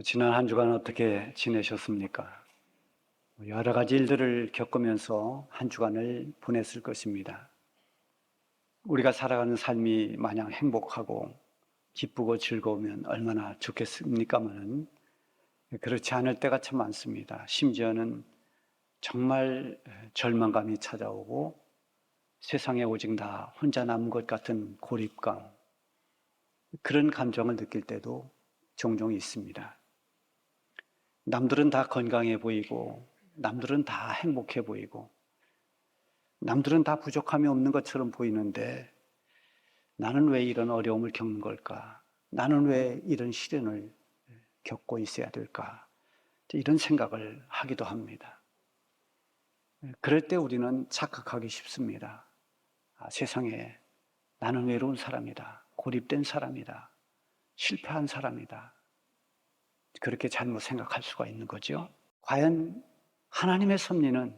지난 한 주간 어떻게 지내셨습니까? 여러 가지 일들을 겪으면서 한 주간을 보냈을 것입니다. 우리가 살아가는 삶이 마냥 행복하고 기쁘고 즐거우면 얼마나 좋겠습니까마는 그렇지 않을 때가 참 많습니다. 심지어는 정말 절망감이 찾아오고 세상에 오직 나 혼자 남은 것 같은 고립감, 그런 감정을 느낄 때도 종종 있습니다. 남들은 다 건강해 보이고, 남들은 다 행복해 보이고, 남들은 다 부족함이 없는 것처럼 보이는데 나는 왜 이런 어려움을 겪는 걸까? 나는 왜 이런 시련을 겪고 있어야 될까? 이런 생각을 하기도 합니다. 그럴 때 우리는 착각하기 쉽습니다. 세상에 나는 외로운 사람이다. 고립된 사람이다. 실패한 사람이다. 그렇게 잘못 생각할 수가 있는 거죠. 과연 하나님의 섭리는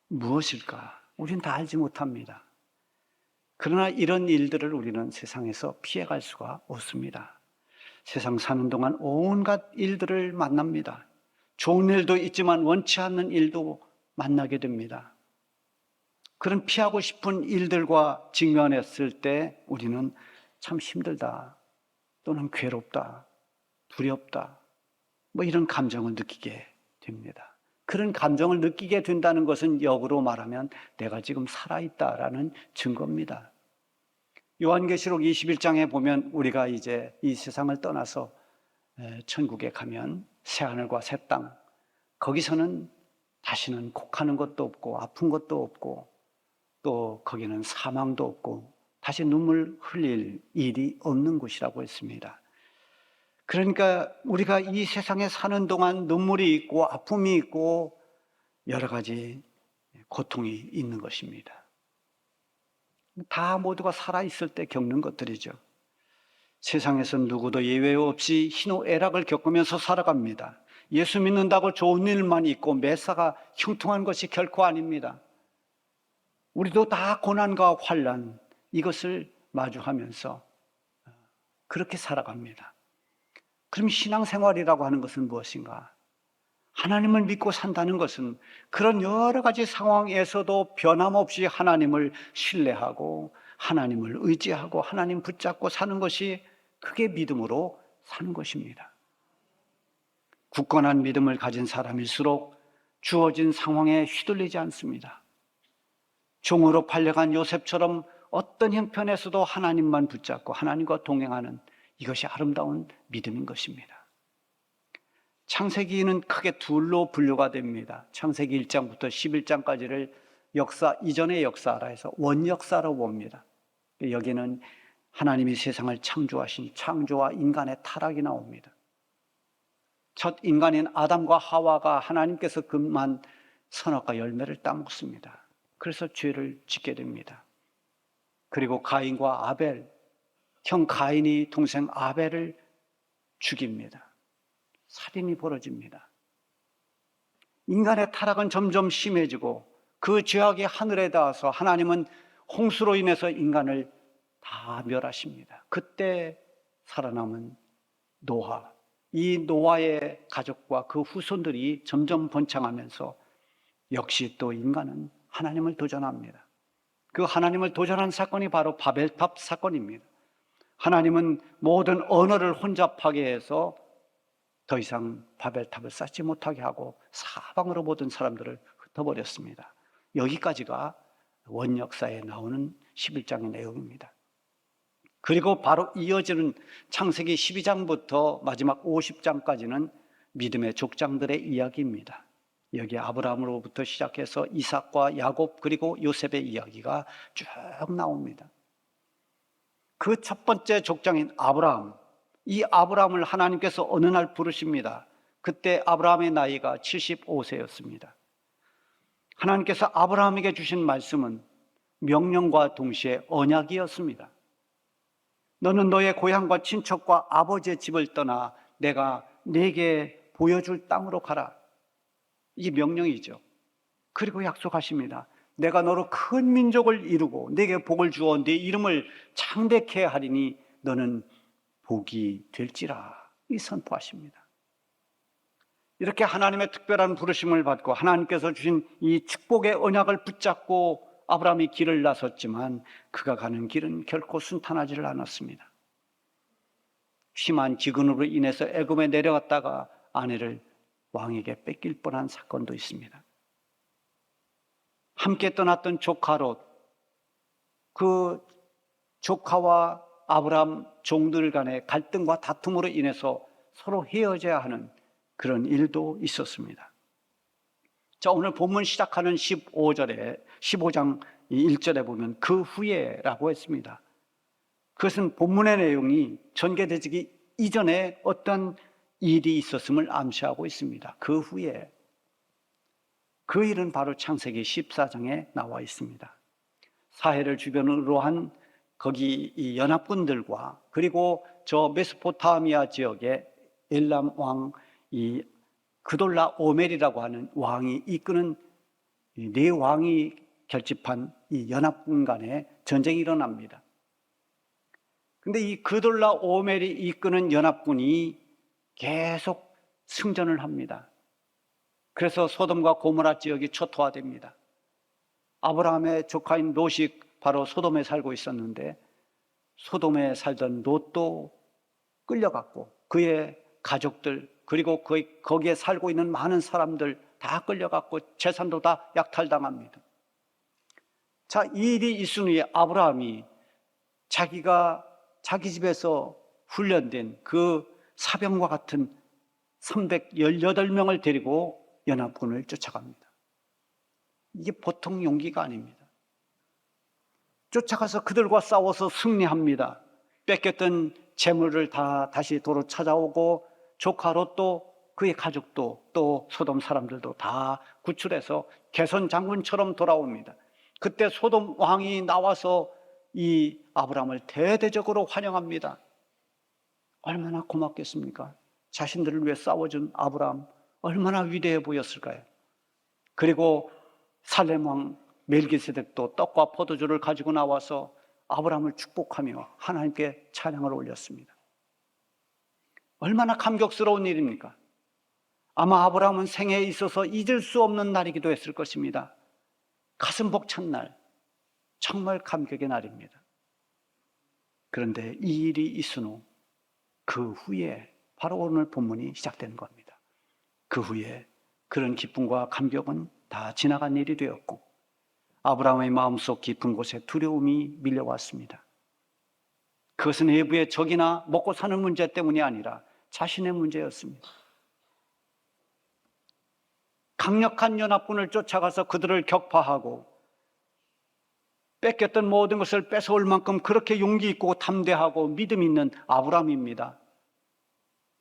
무엇일까? 우리는 다 알지 못합니다. 그러나 이런 일들을 우리는 세상에서 피해갈 수가 없습니다. 세상 사는 동안 온갖 일들을 만납니다. 좋은 일도 있지만 원치 않는 일도 만나게 됩니다. 그런 피하고 싶은 일들과 직면했을 때 우리는 참 힘들다, 또는 괴롭다, 두렵다, 이런 감정을 느끼게 됩니다. 그런 감정을 느끼게 된다는 것은 역으로 말하면 내가 지금 살아있다라는 증거입니다. 요한계시록 21장에 보면 우리가 이제 이 세상을 떠나서 천국에 가면 새하늘과 새 땅, 거기서는 다시는 곡하는 것도 없고 아픈 것도 없고 또 거기는 사망도 없고 다시 눈물 흘릴 일이 없는 곳이라고 했습니다. 그러니까 우리가 이 세상에 사는 동안 눈물이 있고 아픔이 있고 여러 가지 고통이 있는 것입니다. 다 모두가 살아있을 때 겪는 것들이죠. 세상에서 누구도 예외 없이 희노애락을 겪으면서 살아갑니다. 예수 믿는다고 좋은 일만 있고 매사가 형통한 것이 결코 아닙니다. 우리도 다 고난과 환난, 이것을 마주하면서 그렇게 살아갑니다. 그럼 신앙생활이라고 하는 것은 무엇인가? 하나님을 믿고 산다는 것은 그런 여러 가지 상황에서도 변함없이 하나님을 신뢰하고 하나님을 의지하고 하나님 붙잡고 사는 것이, 그게 믿음으로 사는 것입니다. 굳건한 믿음을 가진 사람일수록 주어진 상황에 휘둘리지 않습니다. 종으로 팔려간 요셉처럼 어떤 형편에서도 하나님만 붙잡고 하나님과 동행하는, 이것이 아름다운 믿음인 것입니다. 창세기는 크게 둘로 분류가 됩니다. 창세기 1장부터 11장까지를 역사 이전의 역사라 해서 원역사로 봅니다. 여기는 하나님이 세상을 창조하신 창조와 인간의 타락이 나옵니다. 첫 인간인 아담과 하와가 하나님께서 금한 선악과 열매를 따먹습니다. 그래서 죄를 짓게 됩니다. 그리고 가인과 아벨, 형 가인이 동생 아벨을 죽입니다. 살인이 벌어집니다. 인간의 타락은 점점 심해지고 그 죄악이 하늘에 닿아서 하나님은 홍수로 인해서 인간을 다 멸하십니다. 그때 살아남은 노아, 이 노아의 가족과 그 후손들이 점점 번창하면서 역시 또 인간은 하나님을 도전합니다. 그 하나님을 도전한 사건이 바로 바벨탑 사건입니다. 하나님은 모든 언어를 혼잡하게 해서 더 이상 바벨탑을 쌓지 못하게 하고 사방으로 모든 사람들을 흩어버렸습니다. 여기까지가 원역사에 나오는 11장의 내용입니다. 그리고 바로 이어지는 창세기 12장부터 마지막 50장까지는 믿음의 족장들의 이야기입니다. 여기 아브라함으로부터 시작해서 이삭과 야곱 그리고 요셉의 이야기가 쭉 나옵니다. 그 첫 번째 족장인 아브라함, 이 아브라함을 하나님께서 어느 날 부르십니다. 그때 아브라함의 나이가 75세였습니다. 하나님께서 아브라함에게 주신 말씀은 명령과 동시에 언약이었습니다. 너는 너의 고향과 친척과 아버지의 집을 떠나 내가 네게 보여줄 땅으로 가라. 이게 명령이죠. 그리고 약속하십니다. 내가 너로 큰 민족을 이루고 네게 복을 주어 네 이름을 창대케 하리니 너는 복이 될지라, 이 선포하십니다. 이렇게 하나님의 특별한 부르심을 받고 하나님께서 주신 이 축복의 언약을 붙잡고 아브라함이 길을 나섰지만 그가 가는 길은 결코 순탄하지를 않았습니다. 심한 기근으로 인해서 애굽에 내려갔다가 아내를 왕에게 뺏길 뻔한 사건도 있습니다. 함께 떠났던 조카 롯, 그 조카와 아브라함 종들 간의 갈등과 다툼으로 인해서 서로 헤어져야 하는 그런 일도 있었습니다. 자, 오늘 본문 시작하는 15장 1절에 보면 그 후에라고 했습니다. 그것은 본문의 내용이 전개되기 이전에 어떤 일이 있었음을 암시하고 있습니다. 그 후에. 그 일은 바로 창세기 14장에 나와 있습니다. 사해를 주변으로 한 거기 이 연합군들과 그리고 저 메소포타미아 지역의 엘람 왕 이 그돌라 오멜이라고 하는 왕이 이끄는 네 왕이 결집한 이 연합군 간의 전쟁이 일어납니다. 근데 이 그돌라 오멜이 이끄는 연합군이 계속 승전을 합니다. 그래서 소돔과 고모라 지역이 초토화됩니다. 아브라함의 조카인 롯이 바로 소돔에 살고 있었는데 소돔에 살던 롯도 끌려갔고 그의 가족들 그리고 거기에 살고 있는 많은 사람들 다 끌려갔고 재산도 다 약탈당합니다. 자, 이 일이 있은 후에 아브라함이 자기가 자기 집에서 훈련된 그 사병과 같은 318명을 데리고 연합군을 쫓아갑니다. 이게 보통 용기가 아닙니다. 쫓아가서 그들과 싸워서 승리합니다. 뺏겼던 재물을 다 다시 도로 찾아오고 조카 롯도 그의 가족도 또 소돔 사람들도 다 구출해서 개선 장군처럼 돌아옵니다. 그때 소돔 왕이 나와서 이 아브라함을 대대적으로 환영합니다. 얼마나 고맙겠습니까? 자신들을 위해 싸워준 아브라함 얼마나 위대해 보였을까요? 그리고 살렘 왕 멜기세덱도 떡과 포도주를 가지고 나와서 아브라함을 축복하며 하나님께 찬양을 올렸습니다. 얼마나 감격스러운 일입니까? 아마 아브라함은 생애에 있어서 잊을 수 없는 날이기도 했을 것입니다. 가슴 벅찬 날, 정말 감격의 날입니다. 그런데 이 일이 있은 후 그 후에 바로 오늘 본문이 시작된 겁니다. 그 후에 그런 기쁨과 감격은 다 지나간 일이 되었고 아브라함의 마음속 깊은 곳에 두려움이 밀려왔습니다. 그것은 외부의 적이나 먹고 사는 문제 때문이 아니라 자신의 문제였습니다. 강력한 연합군을 쫓아가서 그들을 격파하고 뺏겼던 모든 것을 뺏어올 만큼 그렇게 용기 있고 담대하고 믿음 있는 아브라함입니다.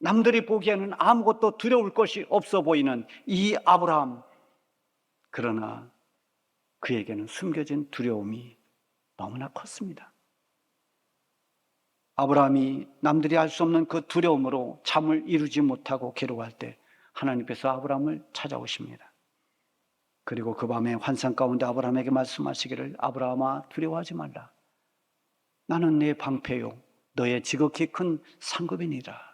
남들이 보기에는 아무것도 두려울 것이 없어 보이는 이 아브라함. 그러나 그에게는 숨겨진 두려움이 너무나 컸습니다. 아브라함이 남들이 알 수 없는 그 두려움으로 잠을 이루지 못하고 괴로워할 때 하나님께서 아브라함을 찾아오십니다. 그리고 그 밤에 환상 가운데 아브라함에게 말씀하시기를 아브라함아 두려워하지 말라. 나는 네 방패요 너의 지극히 큰 상급이니라.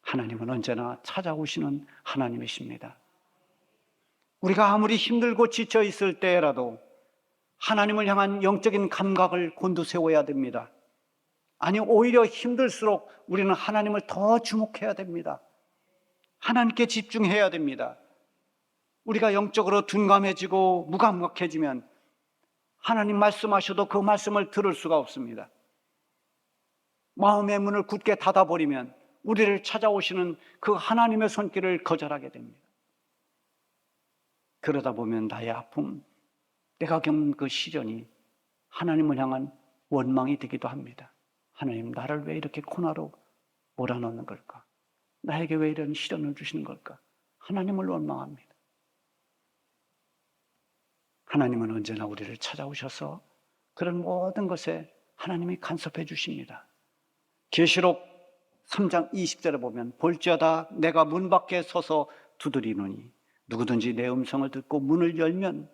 하나님은 언제나 찾아오시는 하나님이십니다. 우리가 아무리 힘들고 지쳐 있을 때라도 하나님을 향한 영적인 감각을 곤두세워야 됩니다. 아니 오히려 힘들수록 우리는 하나님을 더 주목해야 됩니다. 하나님께 집중해야 됩니다. 우리가 영적으로 둔감해지고 무감각해지면 하나님 말씀하셔도 그 말씀을 들을 수가 없습니다. 마음의 문을 굳게 닫아버리면 우리를 찾아오시는 그 하나님의 손길을 거절하게 됩니다. 그러다 보면 나의 아픔, 내가 겪는 그 시련이 하나님을 향한 원망이 되기도 합니다. 하나님, 나를 왜 이렇게 고나로 몰아넣는 걸까? 나에게 왜 이런 시련을 주시는 걸까? 하나님을 원망합니다. 하나님은 언제나 우리를 찾아오셔서 그런 모든 것에 하나님이 간섭해 주십니다. 계시록 3장 20절에 보면 볼지어다 내가 문 밖에 서서 두드리노니 누구든지 내 음성을 듣고 문을 열면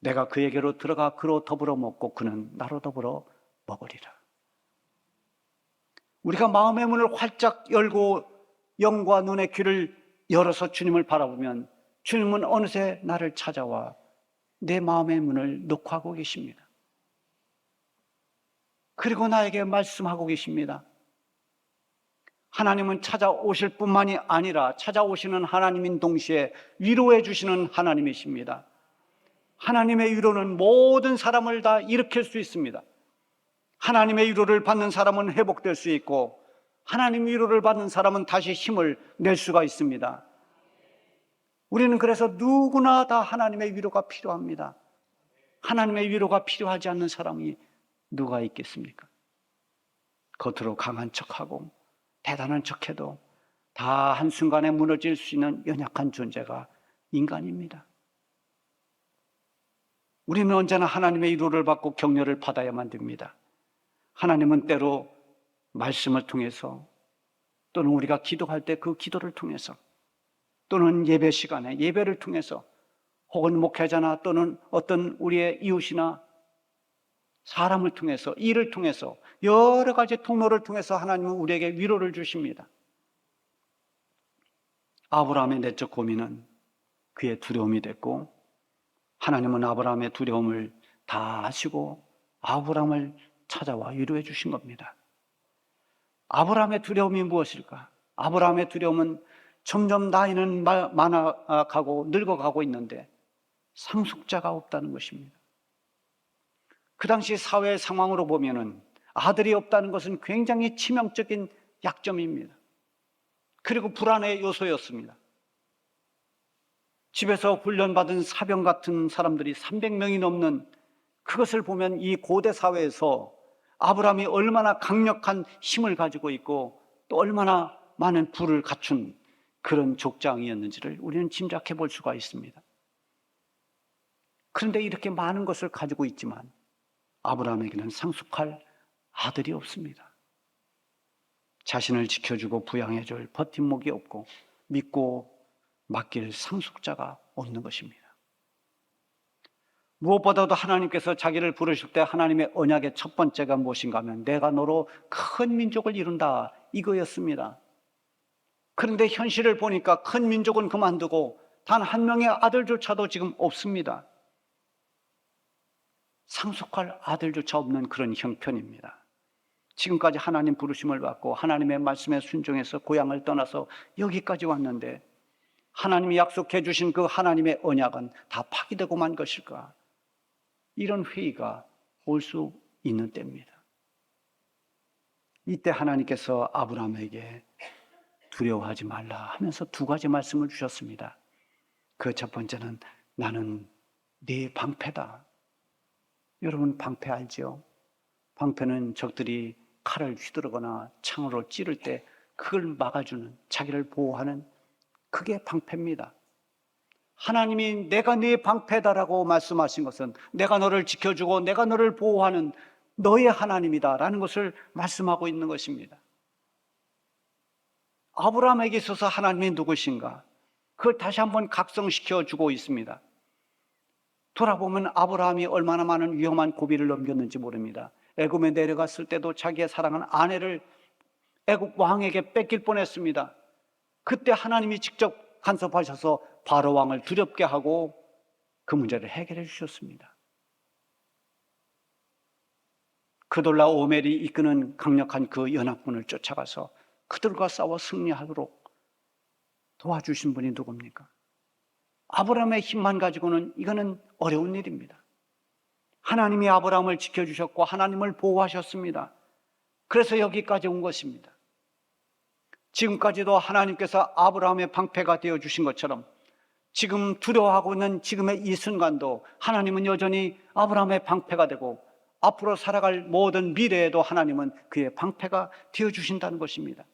내가 그에게로 들어가 그로 더불어 먹고 그는 나로 더불어 먹으리라. 우리가 마음의 문을 활짝 열고 영과 눈의 귀를 열어서 주님을 바라보면 주님은 어느새 나를 찾아와 내 마음의 문을 녹화하고 계십니다. 그리고 나에게 말씀하고 계십니다. 하나님은 찾아오실 뿐만이 아니라 찾아오시는 하나님인 동시에 위로해 주시는 하나님이십니다. 하나님의 위로는 모든 사람을 다 일으킬 수 있습니다. 하나님의 위로를 받는 사람은 회복될 수 있고 하나님 위로를 받는 사람은 다시 힘을 낼 수가 있습니다. 우리는 그래서 누구나 다 하나님의 위로가 필요합니다. 하나님의 위로가 필요하지 않는 사람이 누가 있겠습니까? 겉으로 강한 척하고 대단한 척해도 다 한순간에 무너질 수 있는 연약한 존재가 인간입니다. 우리는 언제나 하나님의 위로를 받고 격려를 받아야만 됩니다. 하나님은 때로 말씀을 통해서 또는 우리가 기도할 때 그 기도를 통해서 또는 예배 시간에 예배를 통해서 혹은 목회자나 또는 어떤 우리의 이웃이나 사람을 통해서 일을 통해서 여러 가지 통로를 통해서 하나님은 우리에게 위로를 주십니다. 아브라함의 내적 고민은 그의 두려움이 됐고 하나님은 아브라함의 두려움을 다 아시고 아브라함을 찾아와 위로해 주신 겁니다. 아브라함의 두려움이 무엇일까? 아브라함의 두려움은 점점 나이는 많아가고 늙어가고 있는데 상속자가 없다는 것입니다. 그 당시 사회 상황으로 보면은 아들이 없다는 것은 굉장히 치명적인 약점입니다. 그리고 불안의 요소였습니다. 집에서 훈련받은 사병 같은 사람들이 300명이 넘는 그것을 보면 이 고대 사회에서 아브라함이 얼마나 강력한 힘을 가지고 있고 또 얼마나 많은 부를 갖춘 그런 족장이었는지를 우리는 짐작해 볼 수가 있습니다. 그런데 이렇게 많은 것을 가지고 있지만 아브라함에게는 상속할 아들이 없습니다. 자신을 지켜주고 부양해줄 버팀목이 없고 믿고 맡길 상속자가 없는 것입니다. 무엇보다도 하나님께서 자기를 부르실 때 하나님의 언약의 첫 번째가 무엇인가 하면 내가 너로 큰 민족을 이룬다 이거였습니다. 그런데 현실을 보니까 큰 민족은 그만두고 단 한 명의 아들조차도 지금 없습니다. 상속할 아들조차 없는 그런 형편입니다. 지금까지 하나님 부르심을 받고 하나님의 말씀에 순종해서 고향을 떠나서 여기까지 왔는데 하나님이 약속해 주신 그 하나님의 언약은 다 파기되고 만 것일까? 이런 회의가 올 수 있는 때입니다. 이때 하나님께서 아브라함에게 두려워하지 말라 하면서 두 가지 말씀을 주셨습니다. 그 첫 번째는 나는 네 방패다. 여러분 방패 알죠? 방패는 적들이 칼을 휘두르거나 창으로 찌를 때 그걸 막아주는, 자기를 보호하는 그게 방패입니다. 하나님이 내가 네 방패다라고 말씀하신 것은 내가 너를 지켜주고 내가 너를 보호하는 너의 하나님이다라는 것을 말씀하고 있는 것입니다. 아브라함에게 있어서 하나님이 누구신가? 그걸 다시 한번 각성시켜 주고 있습니다. 돌아보면 아브라함이 얼마나 많은 위험한 고비를 넘겼는지 모릅니다. 애굽에 내려갔을 때도 자기의 사랑하는 아내를 애굽 왕에게 뺏길 뻔했습니다. 그때 하나님이 직접 간섭하셔서 바로 왕을 두렵게 하고 그 문제를 해결해 주셨습니다. 그돌라 오멜이 이끄는 강력한 그 연합군을 쫓아가서 그들과 싸워 승리하도록 도와주신 분이 누굽니까? 아브라함의 힘만 가지고는 이거는 어려운 일입니다. 하나님이 아브라함을 지켜주셨고 하나님을 보호하셨습니다. 그래서 여기까지 온 것입니다. 지금까지도 하나님께서 아브라함의 방패가 되어주신 것처럼 지금 두려워하고 있는 지금의 이 순간도 하나님은 여전히 아브라함의 방패가 되고 앞으로 살아갈 모든 미래에도 하나님은 그의 방패가 되어주신다는 것입니다.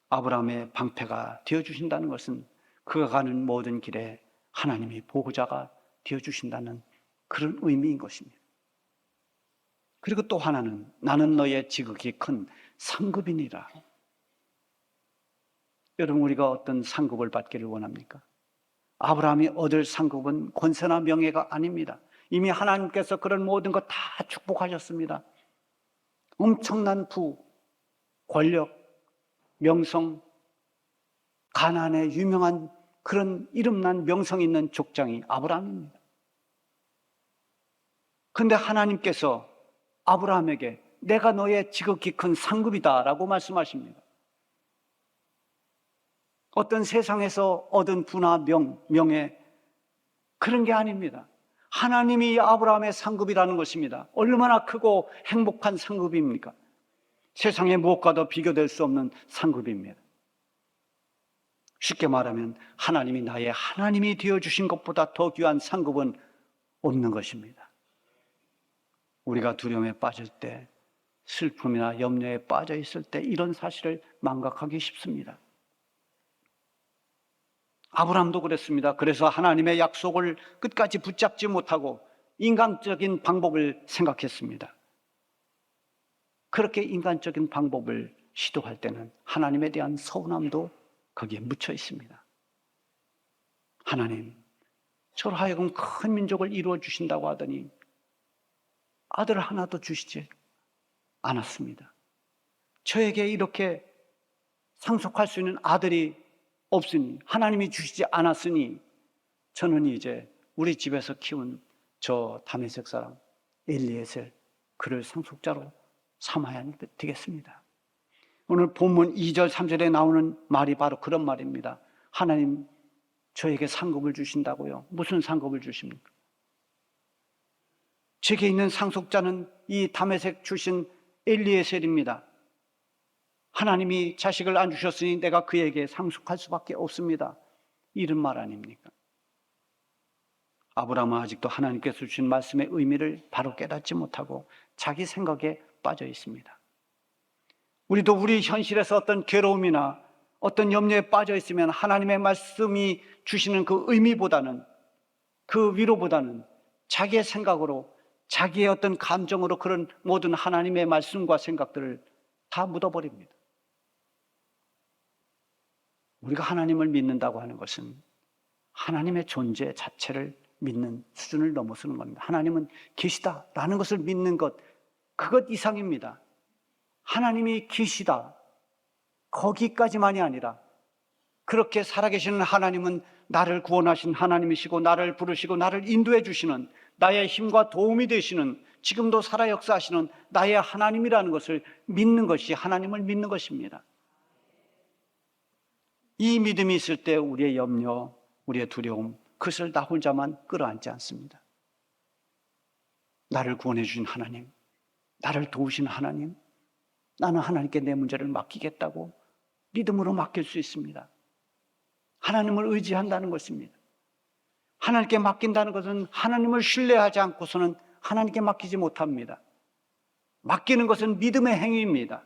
아브라함의 방패가 되어주신다는 것은 그가 가는 모든 길에 하나님이 보호자가 되어주신다는 그런 의미인 것입니다. 그리고 또 하나는 나는 너의 지극히 큰 상급이니라. 여러분 우리가 어떤 상급을 받기를 원합니까? 아브라함이 얻을 상급은 권세나 명예가 아닙니다. 이미 하나님께서 그런 모든 것 다 축복하셨습니다. 엄청난 부, 권력, 명성, 가나안의 유명한 그런 이름난 명성 있는 족장이 아브라함입니다. 그런데 하나님께서 아브라함에게 내가 너의 지극히 큰 상급이다 라고 말씀하십니다. 어떤 세상에서 얻은 부나 명예, 그런 게 아닙니다. 하나님이 아브라함의 상급이라는 것입니다. 얼마나 크고 행복한 상급입니까? 세상의 무엇과도 비교될 수 없는 상급입니다. 쉽게 말하면 하나님이 나의 하나님이 되어주신 것보다 더 귀한 상급은 없는 것입니다. 우리가 두려움에 빠질 때, 슬픔이나 염려에 빠져 있을 때 이런 사실을 망각하기 쉽습니다. 아브라함도 그랬습니다. 그래서 하나님의 약속을 끝까지 붙잡지 못하고 인간적인 방법을 생각했습니다. 그렇게 인간적인 방법을 시도할 때는 하나님에 대한 서운함도 거기에 묻혀 있습니다. 하나님, 저로 하여금 큰 민족을 이루어 주신다고 하더니 아들 하나도 주시지 않았습니다. 저에게 이렇게 상속할 수 있는 아들이 없으니, 하나님이 주시지 않았으니 저는 이제 우리 집에서 키운 저 다메섹 사람 엘리에셀, 그를 상속자로 삼아야 되겠습니다. 오늘 본문 2절 3절에 나오는 말이 바로 그런 말입니다. 하나님, 저에게 상급을 주신다고요? 무슨 상급을 주십니까? 제게 있는 상속자는 이 다메섹 출신 엘리에셀입니다. 하나님이 자식을 안 주셨으니 내가 그에게 상속할 수밖에 없습니다. 이런 말 아닙니까? 아브라함은 아직도 하나님께서 주신 말씀의 의미를 바로 깨닫지 못하고 자기 생각에 빠져 있습니다. 우리도 우리 현실에서 어떤 괴로움이나 어떤 염려에 빠져 있으면 하나님의 말씀이 주시는 그 의미보다는, 그 위로보다는 자기의 생각으로, 자기의 어떤 감정으로 그런 모든 하나님의 말씀과 생각들을 다 묻어버립니다. 우리가 하나님을 믿는다고 하는 것은 하나님의 존재 자체를 믿는 수준을 넘어서는 겁니다. 하나님은 계시다라는 것을 믿는 것, 그것 이상입니다. 하나님이 계시다, 거기까지만이 아니라 그렇게 살아계시는 하나님은 나를 구원하신 하나님이시고 나를 부르시고 나를 인도해 주시는, 나의 힘과 도움이 되시는, 지금도 살아 역사하시는 나의 하나님이라는 것을 믿는 것이 하나님을 믿는 것입니다. 이 믿음이 있을 때 우리의 염려, 우리의 두려움, 그것을 나 혼자만 끌어안지 않습니다. 나를 구원해 주신 하나님, 나를 도우신 하나님, 나는 하나님께 내 문제를 맡기겠다고 믿음으로 맡길 수 있습니다. 하나님을 의지한다는 것입니다. 하나님께 맡긴다는 것은 하나님을 신뢰하지 않고서는 하나님께 맡기지 못합니다. 맡기는 것은 믿음의 행위입니다.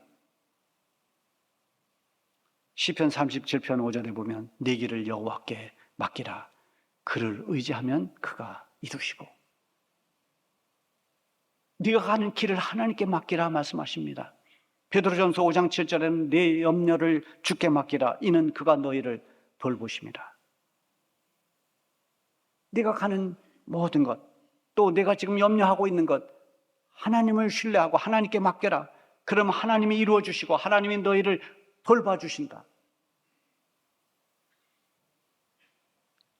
시편 37편 5절에 보면 네 길을 여호와께 맡기라. 그를 의지하면 그가 이루시고. 네가 가는 길을 하나님께 맡기라 말씀하십니다. 베드로전서 5장 7절에는 네 염려를 주께 맡기라. 이는 그가 너희를 돌보심이라. 네가 가는 모든 것, 또 내가 지금 염려하고 있는 것, 하나님을 신뢰하고 하나님께 맡겨라. 그럼 하나님이 이루어 주시고 하나님이 너희를 돌봐주신다.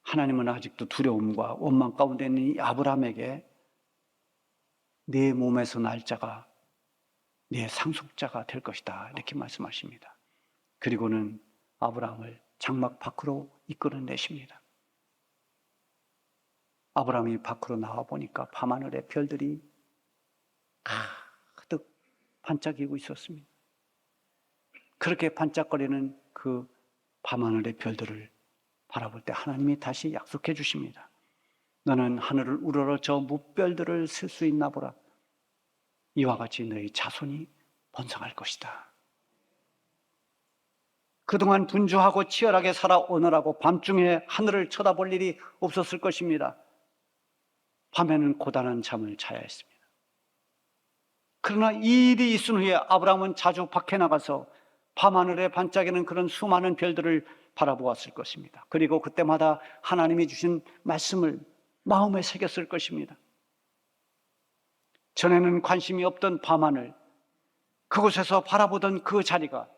하나님은 아직도 두려움과 원망 가운데 있는 이 아브라함에게 네 몸에서 날 자가 네 상속자가 될 것이다, 이렇게 말씀하십니다. 그리고는 아브라함을 장막 밖으로 이끌어내십니다. 아브라함이 밖으로 나와 보니까 밤하늘의 별들이 가득 반짝이고 있었습니다. 그렇게 반짝거리는 그 밤하늘의 별들을 바라볼 때 하나님이 다시 약속해 주십니다. 너는 하늘을 우러러 저 무별들을 쓸 수 있나 보라. 이와 같이 너희 자손이 번성할 것이다. 그동안 분주하고 치열하게 살아오느라고 밤중에 하늘을 쳐다볼 일이 없었을 것입니다. 밤에는 고단한 잠을 자야 했습니다. 그러나 이 일이 있은 후에 아브라함은 자주 밖에 나가서 밤하늘에 반짝이는 그런 수많은 별들을 바라보았을 것입니다. 그리고 그때마다 하나님이 주신 말씀을 마음에 새겼을 것입니다. 전에는 관심이 없던 밤하늘, 그곳에서 바라보던 그 자리가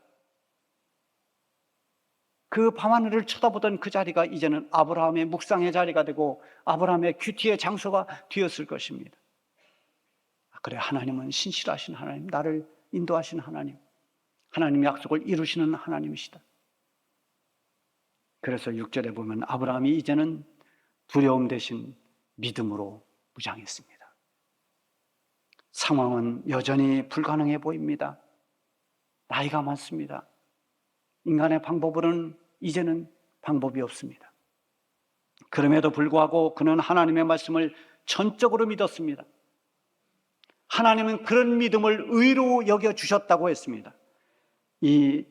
그 밤하늘을 쳐다보던 그 자리가 이제는 아브라함의 묵상의 자리가 되고 아브라함의 큐티의 장소가 되었을 것입니다. 그래, 하나님은 신실하신 하나님, 나를 인도하신 하나님, 하나님의 약속을 이루시는 하나님이시다. 그래서 6절에 보면 아브라함이 이제는 두려움 대신 믿음으로 무장했습니다. 상황은 여전히 불가능해 보입니다. 나이가 많습니다. 인간의 방법으로는 이제는 방법이 없습니다. 그럼에도 불구하고 그는 하나님의 말씀을 전적으로 믿었습니다. 하나님은 그런 믿음을 의로 여겨주셨다고 했습니다. 이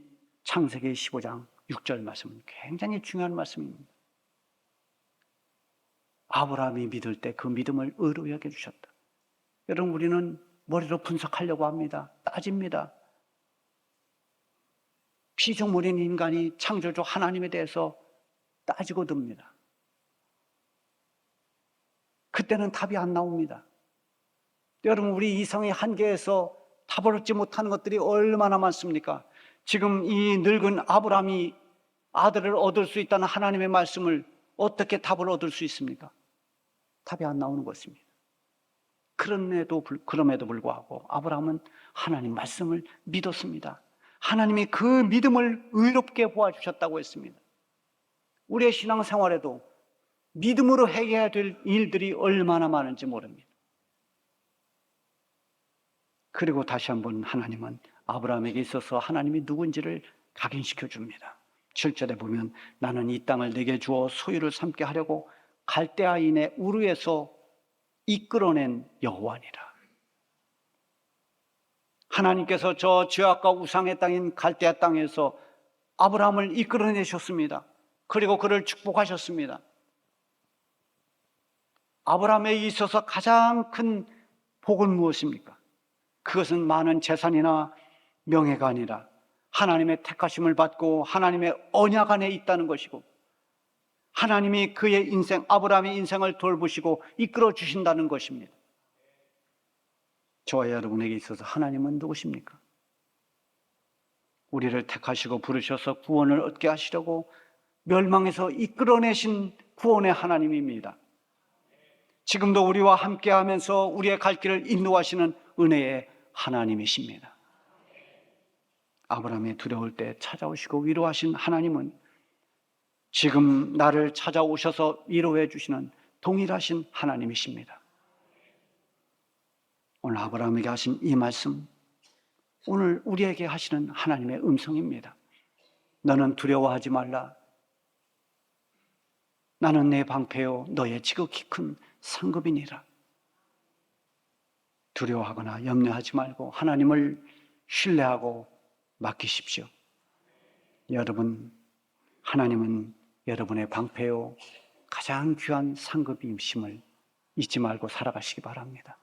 창세기 15장 6절 말씀은 굉장히 중요한 말씀입니다. 아브라함이 믿을 때 그 믿음을 의로 여겨주셨다. 여러분, 우리는 머리로 분석하려고 합니다. 따집니다. 피조물인 인간이 창조주 하나님에 대해서 따지고 듭니다. 그때는 답이 안 나옵니다. 여러분, 우리 이성의 한계에서 답을 얻지 못하는 것들이 얼마나 많습니까? 지금 이 늙은 아브라함이 아들을 얻을 수 있다는 하나님의 말씀을 어떻게 답을 얻을 수 있습니까? 답이 안 나오는 것입니다. 그럼에도 불구하고 아브라함은 하나님 말씀을 믿었습니다. 하나님이 그 믿음을 의롭게 보아주셨다고 했습니다. 우리의 신앙생활에도 믿음으로 해결해야 될 일들이 얼마나 많은지 모릅니다. 그리고 다시 한번 하나님은 아브라함에게 있어서 하나님이 누군지를 각인시켜 줍니다. 7절에 보면 나는 이 땅을 내게 주어 소유를 삼게 하려고 갈대아인의 우르에서 이끌어낸 여호와니라. 하나님께서 저 죄악과 우상의 땅인 갈대아 땅에서 아브라함을 이끌어내셨습니다. 그리고 그를 축복하셨습니다. 아브라함에게 있어서 가장 큰 복은 무엇입니까? 그것은 많은 재산이나 명예가 아니라 하나님의 택하심을 받고 하나님의 언약 안에 있다는 것이고, 하나님이 그의 인생, 아브라함의 인생을 돌보시고 이끌어 주신다는 것입니다. 저와 여러분에게 있어서 하나님은 누구십니까? 우리를 택하시고 부르셔서 구원을 얻게 하시려고 멸망에서 이끌어내신 구원의 하나님입니다. 지금도 우리와 함께 하면서 우리의 갈 길을 인도하시는 은혜의 하나님이십니다. 아브라함이 두려울 때 찾아오시고 위로하신 하나님은 지금 나를 찾아오셔서 위로해 주시는 동일하신 하나님이십니다. 오늘 아브라함에게 하신 이 말씀, 오늘 우리에게 하시는 하나님의 음성입니다. 너는 두려워하지 말라. 나는 내 방패요 너의 지극히 큰 상급이니라. 두려워하거나 염려하지 말고 하나님을 신뢰하고 맡기십시오. 여러분, 하나님은 여러분의 방패요 가장 귀한 상급임심을 잊지 말고 살아가시기 바랍니다.